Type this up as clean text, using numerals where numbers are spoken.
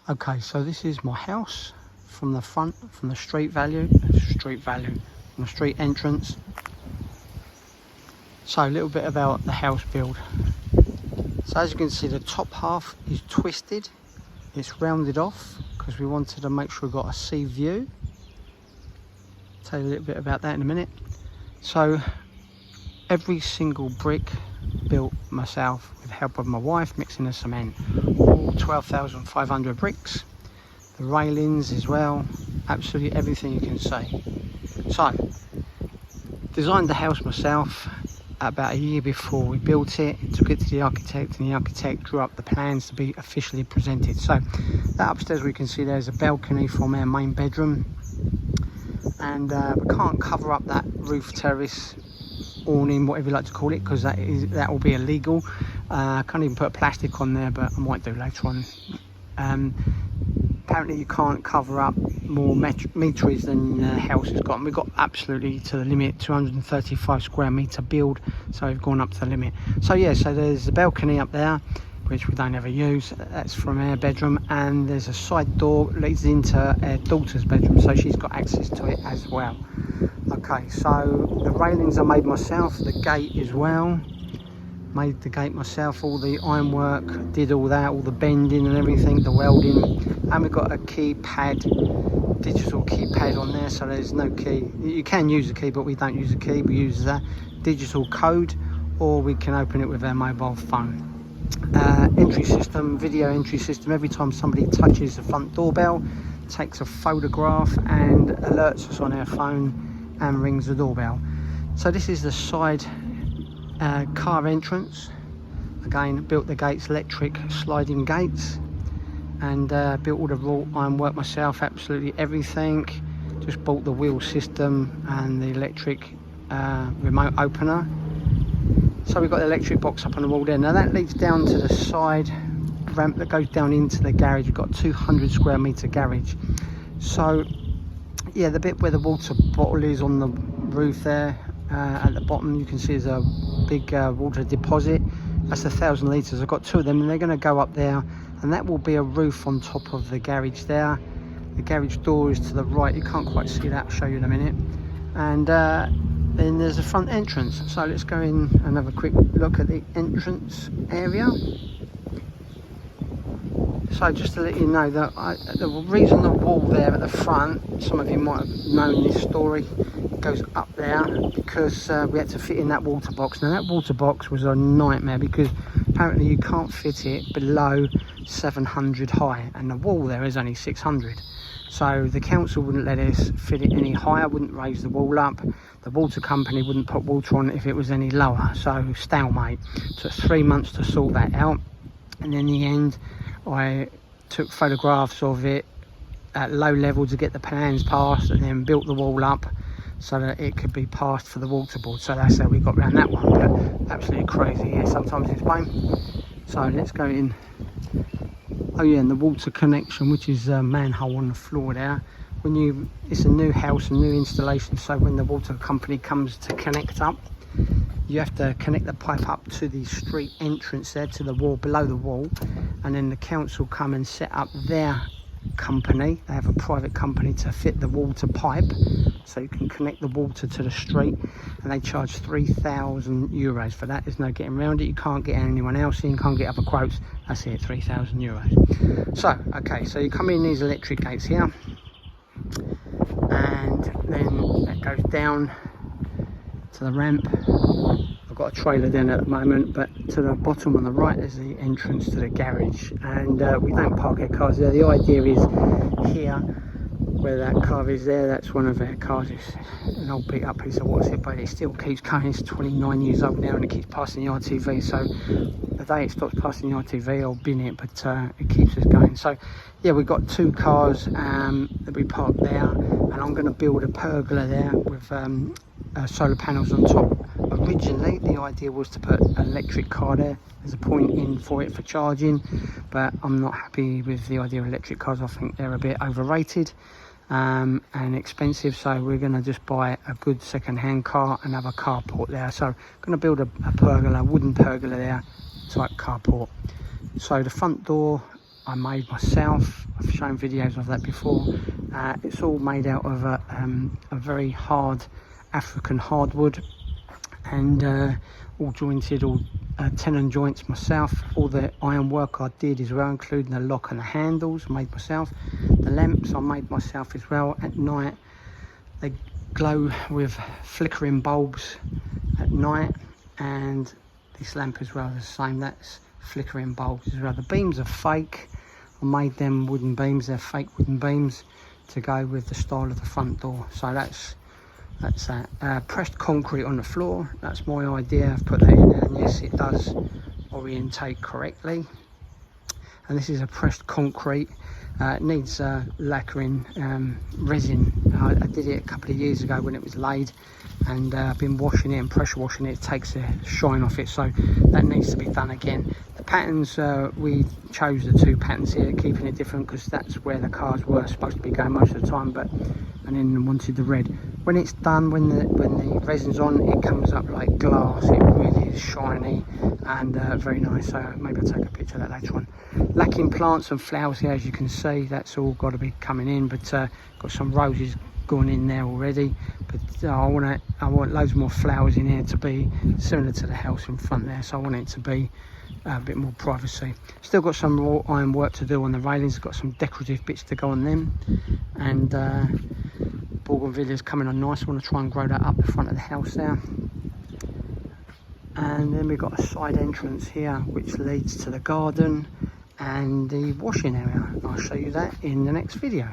Okay, so this is my house from the front, from the street from the street entrance. So a little bit about the house build. So as you can see, the top half is twisted, it's rounded off because we wanted to make sure we got a sea view. Tell you a little bit about that in a minute. So every single brick built myself with the help of my wife, mixing the cement. All 12,500 bricks. The railings as well, absolutely everything you can see. So, designed the house myself about a year before we built it, took it to the architect, and the architect drew up the plans to be officially presented. So, that upstairs we can see there's a balcony from our main bedroom, and we can't cover up that roof terrace, awning, whatever you like to call it, because that will be illegal. I can't even put plastic on there, but I might do later on. Apparently you can't cover up more meterage than the house has got, and we've got absolutely to the limit, 235 square meter build, so we've gone up to the limit. So yeah, so there's a balcony up there which we don't ever use, that's from our bedroom, and there's a side door that leads into our daughter's bedroom, so she's got access to it as well. Okay, so the railings I made myself, the gate as well, made the gate myself, all the ironwork, did all that, all the bending and everything, the welding, and we've got a keypad, digital keypad on there, so there's no key. You can use a key, but we don't use a key, we use that digital code, or we can open it with our mobile phone. Entry system, video entry system. Every time somebody touches the front doorbell, takes a photograph and alerts us on our phone and rings the doorbell. So this is the side car entrance. Again, built the gates, electric sliding gates, and built all the wrought ironwork myself, absolutely everything. Just bought the wheel system and the electric remote opener. So we've got the electric box up on the wall there. Now that leads down to the side ramp that goes down into the garage. We've got 200 square meter garage. So yeah, the bit where the water bottle is on the roof there, at the bottom you can see there's a big water deposit. That's 1,000 litres. I've got two of them, and they're going to go up there, and that will be a roof on top of the garage there. The garage door is to the right, you can't quite see that, I'll show you in a minute. And then there's the front entrance, so let's go in and have a quick look at the entrance area. So just to let you know that the reason the wall there at the front, some of you might have known this story, goes up there because we had to fit in that water box. Now that water box was a nightmare because apparently you can't fit it below 700 high, and the wall there is only 600. So the council wouldn't let us fit it any higher, wouldn't raise the wall up. The water company wouldn't put water on it if it was any lower, so stalemate. It took 3 months to sort that out, and in the end I took photographs of it at low level to get the plans passed, and then built the wall up so that it could be passed for the water board. So that's how we got around that one, but absolutely crazy. Yeah, sometimes it's pain. So let's go in. Oh yeah, and the water connection, which is a manhole on the floor there. It's a new house, a new installation, so when the water company comes to connect up, you have to connect the pipe up to the street entrance there, to the wall, below the wall, and then the council come and set up their company. They have a private company to fit the water pipe, so you can connect the water to the street, and they charge 3,000 euros for that. There's no getting around it. You can't get anyone else in, can't get other quotes. That's it, 3,000 euros. So okay, so you come in these electric gates here, and then that goes down to the ramp. I've got a trailer down at the moment, but to the bottom on the right is the entrance to the garage, and we don't park our cars there. The idea is here, where that car is there, that's one of our cars. It's an old beat up piece of what's it, but it still keeps going. It's 29 years old now, and it keeps passing the RTV, so the day it stops passing the RTV I'll bin it, but it keeps us going. So yeah, we've got two cars that we park there, and I'm going to build a pergola there with solar panels on top. Originally the idea was to put an electric car there. There's a point in for it for charging, but I'm not happy with the idea of electric cars. I think they're a bit overrated and expensive, so we're going to just buy a good second-hand car and have a carport there. So I'm going to build a pergola, wooden pergola there, type carport. So the front door I made myself. I've shown videos of that before. It's all made out of a very hard African hardwood, and all jointed, all tenon joints myself. All the iron work I did as well, including the lock and the handles, made myself. The lamps I made myself as well. At night they glow with flickering bulbs at night, and this lamp as well is the same. That's flickering bulbs as well. The beams are fake. I made them wooden beams. They're fake wooden beams to go with the style of the front door. So that's that. Pressed concrete on the floor. That's my idea. I've put that in there, and yes, it does orientate correctly. And this is a pressed concrete. It needs lacquering resin. I did it a couple of years ago when it was laid, and I've been washing it and pressure washing it. It takes the shine off it, so that needs to be done again. The patterns, we chose the 2 patterns here, keeping it different because that's where the cars were supposed to be going most of the time, and then wanted the red. When it's done, when the resin's on, it comes up like glass. It really is shiny and very nice. So maybe I'll take a picture of that later on. Lacking plants and flowers here, as you can see, that's all got to be coming in, but got some roses going in there already, but I want loads more flowers in here to be similar to the house in front there, so I want it to be a bit more privacy. Still got some raw iron work to do on the railings. Got some decorative bits to go on them, and bougainvillea's coming on nice. I want to try and grow that up the front of the house there. And then we've got a side entrance here which leads to the garden and the washing area. I'll show you that in the next video.